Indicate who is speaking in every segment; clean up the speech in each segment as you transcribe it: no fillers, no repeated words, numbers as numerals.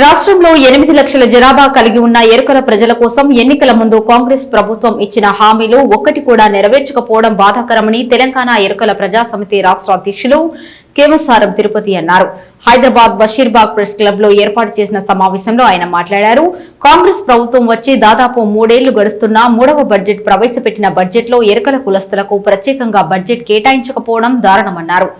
Speaker 1: రాష్ట్రంలో 8 లక్షల జనాభా కలిగి ఉన్న ఎరుకల ప్రజల కోసం ఎన్నికల ముందు కాంగ్రెస్ ప్రభుత్వం ఇచ్చిన హామీలు ఒక్కటి కూడా నెరవేర్చకపోవడం బాధాకరమని తెలంగాణ ఎరుకల ప్రజా సమితి రాష్ట్ర అధ్యక్షులు కేమసారం తిరుపతి అన్నారు. హైదరాబాద్ బషీర్బాగ్ ప్రెస్ క్లబ్ లో ఏర్పాటు చేసిన సమావేశంలో ఆయన మాట్లాడారు. కాంగ్రెస్ ప్రభుత్వం వచ్చి దాదాపు 3 ఏళ్లు గడుస్తున్నా 3వ బడ్జెట్ ప్రవేశపెట్టిన బడ్జెట్ లో ఎరుకల కులస్తులకు ప్రత్యేకంగా బడ్జెట్ కేటాయించకపోవడం దారుణమన్నారు.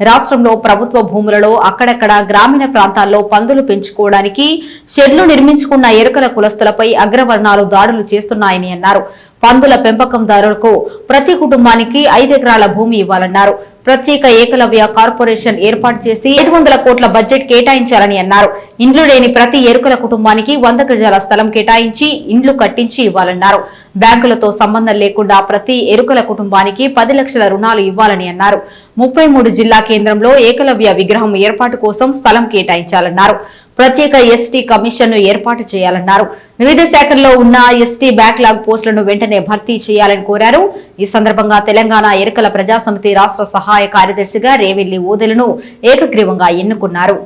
Speaker 1: రాష్ట్రంలో ప్రభుత్వ భూములలో అక్కడక్కడ గ్రామీణ ప్రాంతాల్లో పందులు పెంచుకోవడానికి షెడ్లు నిర్మించుకున్న ఎరుకల కులస్తులపై అగ్రవర్ణాలు దాడులు చేస్తున్నాయని అన్నారు. పందుల పెంపకందారులకు ప్రతి కుటుంబానికి 5 ఎకరాల భూమి ఇవ్వాలన్నారు. ప్రత్యేక ఏకలవ్య కార్పొరేషన్ ఏర్పాటు చేసి 500 కోట్ల బడ్జెట్ కేటాయించాలని అన్నారు. ఇండ్లు లేని ప్రతి ఎరుకల కుటుంబానికి 100 గజాల స్థలం కేటాయించి ఇండ్లు కట్టించి ఇవ్వాలన్నారు. బ్యాంకులతో సంబంధం లేకుండా ప్రతి ఎరుకల కుటుంబానికి 10 లక్షల రుణాలు ఇవ్వాలని అన్నారు. 33 జిల్లా కేంద్రంలో ఏకలవ్య విగ్రహం ఏర్పాటు కోసం స్థలం కేటాయించాలన్నారు. ప్రత్యేక ఎస్టీ కమిషన్ ను ఏర్పాటు చేయాలన్నారు. వివిధ శాఖల్లో ఉన్న ఎస్టీ బ్యాక్లాగ్ పోస్టులను వెంటనే భర్తీ చేయాలని కోరారు. ఈ సందర్భంగా తెలంగాణ ఎరుకల ప్రజా సమితి రాష్ట్ర సహాయ కార్యదర్శిగా రేవెల్లి ఊదెలను ఏకగ్రీవంగా ఎన్నుకున్నారు.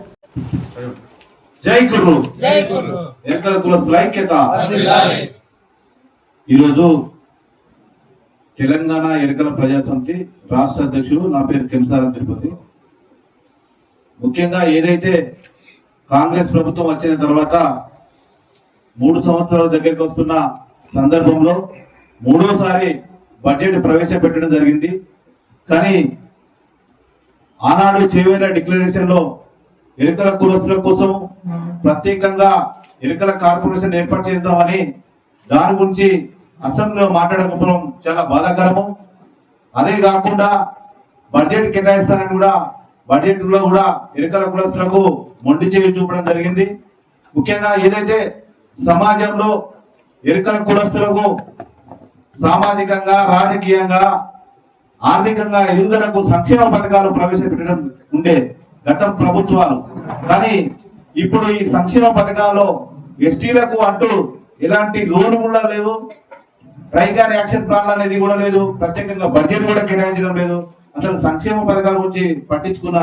Speaker 2: ఈరోజు తెలంగాణ ఎరుకల ప్రజా సమితి రాష్ట్ర అధ్యక్షుడు నా పేరు కేమసారం తిరుపతి. ముఖ్యంగా ఏదైతే కాంగ్రెస్ ప్రభుత్వం వచ్చిన తర్వాత 3 సంవత్సరాల దగ్గరికి వస్తున్న సందర్భంలో 3వసారి బడ్జెట్ ప్రవేశపెట్టడం జరిగింది. కానీ ఆనాడు చేవేల డిక్లరేషన్ లో ఎరుకల కులస్తుల కోసం ప్రత్యేకంగా ఎరుకల కార్పొరేషన్ ఏర్పాటు చేద్దామని దాని గురించి అసెంబ్లీలో మాట్లాడకపోవడం చాలా బాధాకరము. అదే కాకుండా బడ్జెట్ కేటాయిస్తానని కూడా బడ్జెట్ లో కూడా ఎరుకల కులస్తులకు మొండి చేయి చూపడం జరిగింది. ముఖ్యంగా ఏదైతే సమాజంలో ఎరుకల కులస్తులకు సామాజికంగా, రాజకీయంగా, ఆర్థికంగా ఎదుగుదలకు సంక్షేమ పథకాలు ప్రవేశపెట్టడం ఉండే గత ప్రభుత్వాలు. కానీ ఇప్పుడు ఈ సంక్షేమ పథకాల్లో ఎస్టీలకు అంటూ ఎలాంటి లోను కూడా లేవు, ట్రైగర్ యాక్షన్ ప్లాన్ అనేది కూడా లేదు, ప్రత్యేకంగా బడ్జెట్ కూడా కేటాయించడం లేదు. అసలు సంక్షేమ పథకాల గురించి పట్టించుకున్న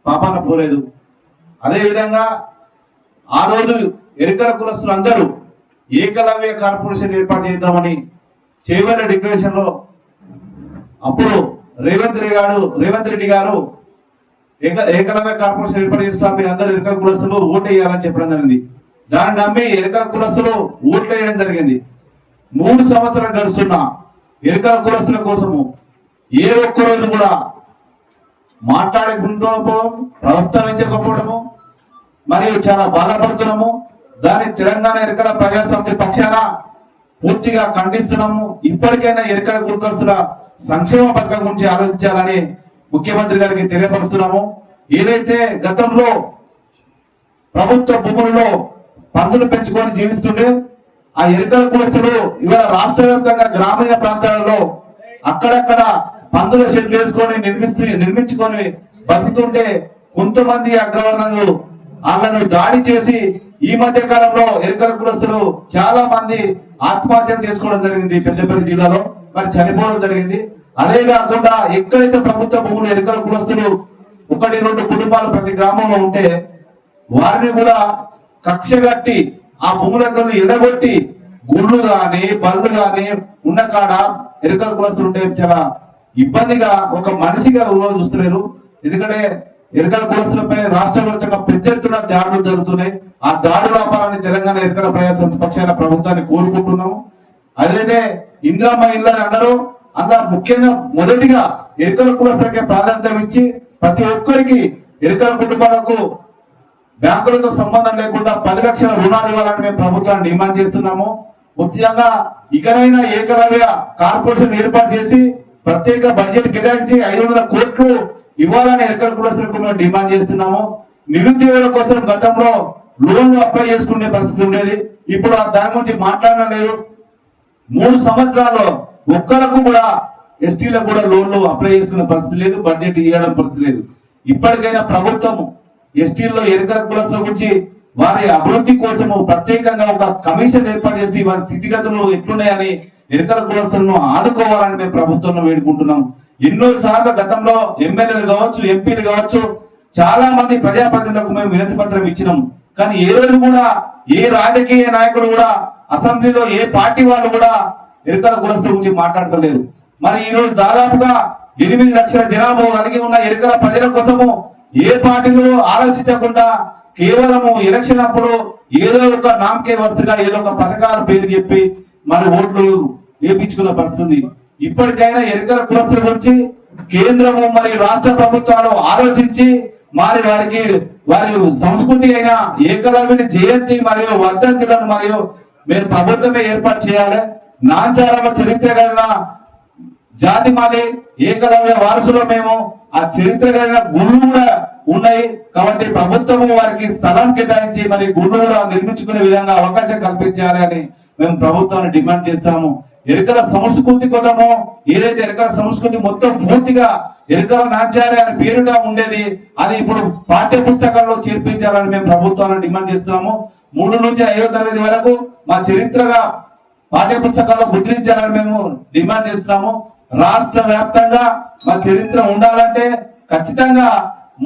Speaker 2: పాపాన పోలేదు. అదే విధంగా ఆ రోజు ఎరుకల కులస్తులు అందరూ ఏకలవ్య కార్పొరేషన్ ఏర్పాటు చేద్దామని చేవేల డిక్లరేషన్ లో అప్పుడు రేవంత్ రెడ్డి గారు ఏకలవ్య కార్పొరేషన్ ఏర్పాటు చేస్తారు, మీరు అందరూ ఎరుకల కులస్తులు ఓటు వేయాలని చెప్పడం జరిగింది. దాన్ని నమ్మి ఎరుకల కులస్తులు ఓట్లు వేయడం జరిగింది. 3 సంవత్సరాలు గడుస్తున్నా ఎరుకల కులస్తుల కోసము ఏ ఒక్క రోజు కూడా మాట్లాడకపోవడం, ప్రస్తావించకపోవడము మరియు చాలా బాధపడుతున్నాము. దాన్ని తెలంగాణ ఎరుకల ప్రజా సమితి పక్షాన పూర్తిగా ఖండిస్తున్నాము. ఇప్పటికైనా ఎరుకల కులస్తుల సంక్షేమ పథకం గురించి ఆలోచించాలని ముఖ్యమంత్రి గారికి తెలియపరుస్తున్నాము. ఏదైతే గతంలో ప్రభుత్వ భూములలో పందులు పెంచుకొని జీవిస్తుండే ఆ ఎరుకల కులస్తులు ఇవాళ రాష్ట్ర వ్యాప్తంగా గ్రామీణ ప్రాంతాలలో అక్కడక్కడ పందుల షెడ్లు వేసుకొని నిర్మించుకొని బతుకుతుంటే కొంతమంది అగ్రవర్ణాలు వాళ్ళను దాడి చేసి ఈ మధ్య కాలంలో ఎరుకల కులస్తులు చాలా మంది ఆత్మహత్యలు చేసుకోవడం జరిగింది. పెద్దపల్లి జిల్లాలో మరి చనిపోవడం జరిగింది. అదే కాకుండా ఎక్కడైతే ప్రభుత్వ భూములు ఎరుకల కులస్తులు 1-2 కుటుంబాలు ప్రతి గ్రామంలో ఉంటే వారిని కూడా కక్షగట్టి ఆ భూములను ఎడగొట్టి గుళ్ళు గాని బళ్ళు గాని ఉన్న కాడ ఎరుకల కులస్తులు ఉంటే చాలా ఇబ్బందిగా ఒక మనిషిగా చూస్తలేరు. ఎందుకంటే ఎరుకల కులస్తులపై రాష్ట్ర వ్యాప్తంగా పెద్ద ఎత్తున దాడులు జరుగుతున్నాయి. ఆ దాడుల ఆపాలని తెలంగాణ ఎరుకల ప్రజా సమితి పక్షాన ప్రభుత్వాన్ని కోరుకుంటున్నాము. అదైతే ఇందిరమ్మ ఇల్లు అని అన్నారు. అలా ముఖ్యంగా మొదటిగా ఎరుకల కులస్తులకే ప్రాధాన్యత ఇచ్చి ప్రతి ఒక్కరికి ఎరుకల కుటుంబాలకు బ్యాంకులతో సంబంధం లేకుండా 10 లక్షల రుణాలు ఇవ్వాలని మేము ప్రభుత్వాన్ని డిమాండ్ చేస్తున్నాము. ముఖ్యంగా ఇకనైనా ఏకలవ్య కార్పొరేషన్ ఏర్పాటు చేసి ప్రత్యేక బడ్జెట్ కేటాయించి 500 కోట్లు ఇవ్వాలని ఎరుకల కులస్తులకు మేము డిమాండ్ చేస్తున్నాము. నిరుద్యోగుల కోసం గతంలో లోన్లు అప్లై చేసుకునే పరిస్థితి ఉండేది. ఇప్పుడు దాని గురించి మాట్లాడడం లేదు. 3 సంవత్సరాల్లో ఒక్కరికి కూడా ఎస్టీలకు కూడా లోన్లు అప్లై చేసుకునే పరిస్థితి లేదు, బడ్జెట్ ఇవ్వడం పరిస్థితి లేదు. ఇప్పటికైనా ప్రభుత్వం ఎస్టీల్లో ఎరుకల కులస్తుల గురించి వారి అభివృద్ధి కోసము ప్రత్యేకంగా ఒక కమిషన్ ఏర్పాటు చేసి వారి స్థితిగతులు ఎట్లున్నాయని ఎరుకల కులస్తులను ఆదుకోవాలని మేము ప్రభుత్వంలో వేడుకుంటున్నాం. ఎన్నో సార్లు గతంలో ఎమ్మెల్యేలు కావచ్చు, ఎంపీలు కావచ్చు, చాలా మంది ప్రజాప్రతినిధులకు మేము వినతి పత్రం ఇచ్చినాం. కానీ ఏ రోజు కూడా ఏ రాజకీయ నాయకుడు కూడా అసెంబ్లీలో ఏ పార్టీ వాళ్ళు కూడా ఎరుకల కులస్తుల గురించి మాట్లాడతలేరు. మరి ఈ రోజు దాదాపుగా 8 లక్షల జనాభా కలిగి ఉన్న ఎరుకల ప్రజల కోసము ఏ పార్టీలు ఆలోచించకుండా కేవలము ఎలక్షన్ అప్పుడు ఏదో ఒక నామకే వస్తుగా ఏదో ఒక పథకాల పేరు చెప్పి మరి ఓట్లు వేపించుకున్న పరిస్థితి. ఇప్పటికైనా ఎరుకల కులస్తుల గురించి కేంద్రము మరియు రాష్ట్ర ప్రభుత్వాలు ఆలోచించి మరి వారి సంస్కృతి అయిన ఏకలవ్యుని జయంతి మరియు వర్ధంతులను మరియు మీరు ప్రభుత్వమే ఏర్పాటు చేయాలి. నాంచారమ్మ చరిత్ర కలిగిన జాతి మాది, ఏకలవ్య వారసులో మేము. ఆ చరిత్ర కలిగిన గుళ్ళు కూడా ఉన్నాయి కాబట్టి ప్రభుత్వము వారికి స్థలం కేటాయించి మరి గుళ్ళు కూడా నిర్మించుకునే విధంగా అవకాశం కల్పించాలి అని మేము ప్రభుత్వాన్ని డిమాండ్ చేస్తాము. ఎరుకల సంస్కృతి కోసము ఏదైతే ఎరుకల సంస్కృతి మొత్తం పూర్తిగా ఎరుకల నాచార్య అని పేరుగా ఉండేది అది ఇప్పుడు పాఠ్య పుస్తకాల్లో చేర్పించాలని మేము ప్రభుత్వాన్ని డిమాండ్ చేస్తున్నాము. 3 నుంచి 5వ తరగతి వరకు మా చరిత్రగా పాఠ్య పుస్తకాల్లో ముద్రించాలని మేము డిమాండ్ చేస్తున్నాము. రాష్ట్ర వ్యాప్తంగా మా చరిత్ర ఉండాలంటే ఖచ్చితంగా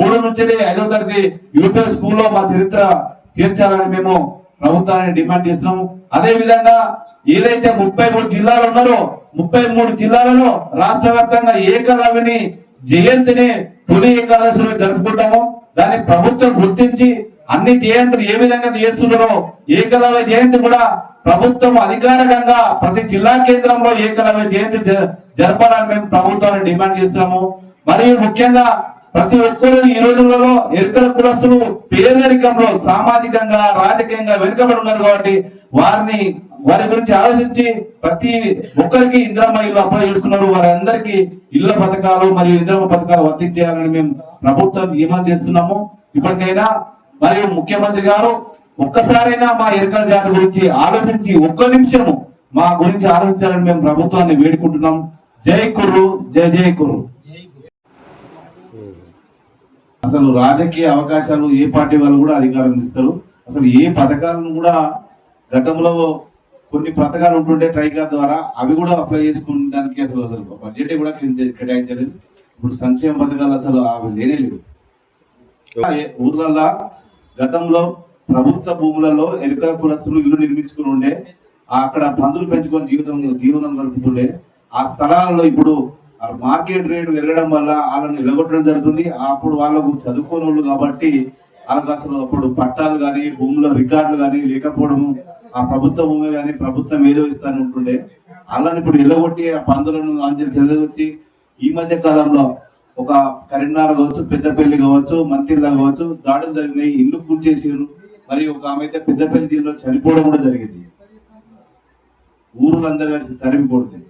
Speaker 2: 3 నుంచి 5వ తరగతి యూపీ స్కూల్లో మా చరిత్ర చేర్చాలని మేము ప్రభుత్వాన్ని డిమాండ్ చేస్తున్నాము. అదే విధంగా ఏదైతే 33 జిల్లాలు ఉన్నారో 33 జిల్లాలలో రాష్ట్ర వ్యాప్తంగా ఏకలవ్యుని జయంతిని తొలి ఏకాదశిలో జరుపుకుంటాము. దాన్ని ప్రభుత్వం గుర్తించి అన్ని జయంతులు ఏ విధంగా చేస్తున్నారో ఏకలవ్య జయంతి కూడా ప్రభుత్వం అధికారికంగా ప్రతి జిల్లా కేంద్రంలో ఏకలవ్య జయంతి జరపాలని మేము ప్రభుత్వాన్ని డిమాండ్ చేస్తున్నాము. మరియు ముఖ్యంగా ప్రతి ఒక్కరూ ఈ రోజులలో ఎరుకల కులస్తులు పేదరికంలో సామాజికంగా రాజకీయంగా వెనుకబడి ఉన్నారు కాబట్టి వారి గురించి ఆలోచించి ప్రతి ఒక్కరికి ఇందిరమ్మ ఇల్లు అప్లై చేసుకున్నారు. వారందరికీ ఇళ్ల పథకాలు మరియు ఇందిరమ్మ పథకాలు వర్తించేయాలని మేము ప్రభుత్వం డిమాండ్ చేస్తున్నాము. ఇప్పటికైనా మరియు ముఖ్యమంత్రి గారు ఒక్కసారైనా మా ఎరుకల జాతి గురించి ఆలోచించి ఒక్క నిమిషము మా గురించి ఆలోచించాలని మేము ప్రభుత్వాన్ని వేడుకుంటున్నాం. జై కుర్రు, జై జై కుర్రు. అసలు రాజకీయ అవకాశాలు ఏ పార్టీ వాళ్ళు కూడా అధికారం ఇస్తారు. అసలు ఏ పథకాలను కూడా గతంలో కొన్ని పథకాలు ఉంటుండే ట్రైకార్ ద్వారా అవి కూడా అప్లై చేసుకోవడానికి అసలు బడ్జెట్ కూడా కేటాయించలేదు. ఇప్పుడు సంక్షేమ పథకాలు అసలు అవి లేనే లేవు. ఊర్లలో గతంలో ప్రభుత్వ భూములలో ఎరుకల కులస్తులు ఇల్లు నిర్మించుకుని ఉండే అక్కడ పందులు పెంచుకొని జీవనం గడుపుతుండే. ఆ స్థలాలలో ఇప్పుడు మార్కెట్ రేటు పెరగడం వల్ల వాళ్ళని నిలగొట్టడం జరుగుతుంది. అప్పుడు వాళ్ళకు చదువుకోని వాళ్ళు కాబట్టి వాళ్ళకి అసలు అప్పుడు పట్టాలు కానీ భూముల రికార్డులు కానీ లేకపోవడము, ఆ ప్రభుత్వ భూమి కానీ ప్రభుత్వం ఏదో ఇస్తాను ఉంటుండే వాళ్ళని ఇప్పుడు నిలగొట్టి ఆ పందులను అంచెలు చెల్లగొచ్చి ఈ మధ్య కాలంలో ఒక కరీంనగర్ కావచ్చు, పెద్దపల్లి కావచ్చు, మంతిర్లా కావచ్చు దాడులు జరిగినాయి, ఇల్లు కూల్చేసారు. మరి ఒక ఆమె అయితే పెద్దపల్లి జిల్లాలో చనిపోవడం కూడా జరిగింది. ఊరులందరూ కలిసి తరిమి కొడుతుంది.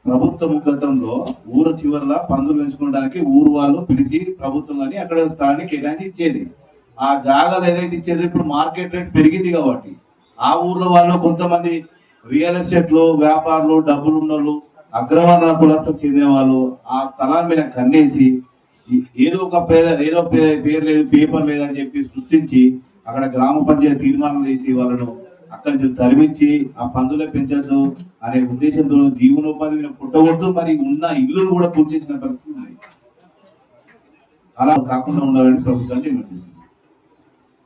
Speaker 2: ప్రభుత్వం గతంలో ఊరు చివరిలో పందులు పెంచుకోవడానికి ఊరు వాళ్ళు పిలిచి ప్రభుత్వం కానీ అక్కడ స్థలాన్ని కేటాయించి ఇచ్చేది. ఆ జాగాలు ఏదైతే ఇచ్చేది ఇప్పుడు మార్కెట్ రేట్ పెరిగింది కాబట్టి ఆ ఊర్లో వాళ్ళు కొంతమంది రియల్ ఎస్టేట్ లో వ్యాపారులు డబ్బులు ఉన్నోళ్ళు అగ్రవర్ణ కులస్తులకు చెందిన వాళ్ళు ఆ స్థలాల మీద కన్నేసి ఏదో పేరు లేదు పేపర్ లేదని చెప్పి సృష్టించి అక్కడ గ్రామ పంచాయతీ తీర్మానం చేసి వాళ్ళను అక్కడి నుంచి తరిమించి ఆ పందులే పెంచద్దు అనే ఉద్దేశంతో జీవనోపాధి పుట్టగొట్టు మరి ఉన్న ఇల్లును కూడా పూర్తి చేసిన పరిస్థితి ఉన్నాయి. అలా కాకుండా ఉండాలని ప్రభుత్వాన్ని నిర్ణయిస్తుంది.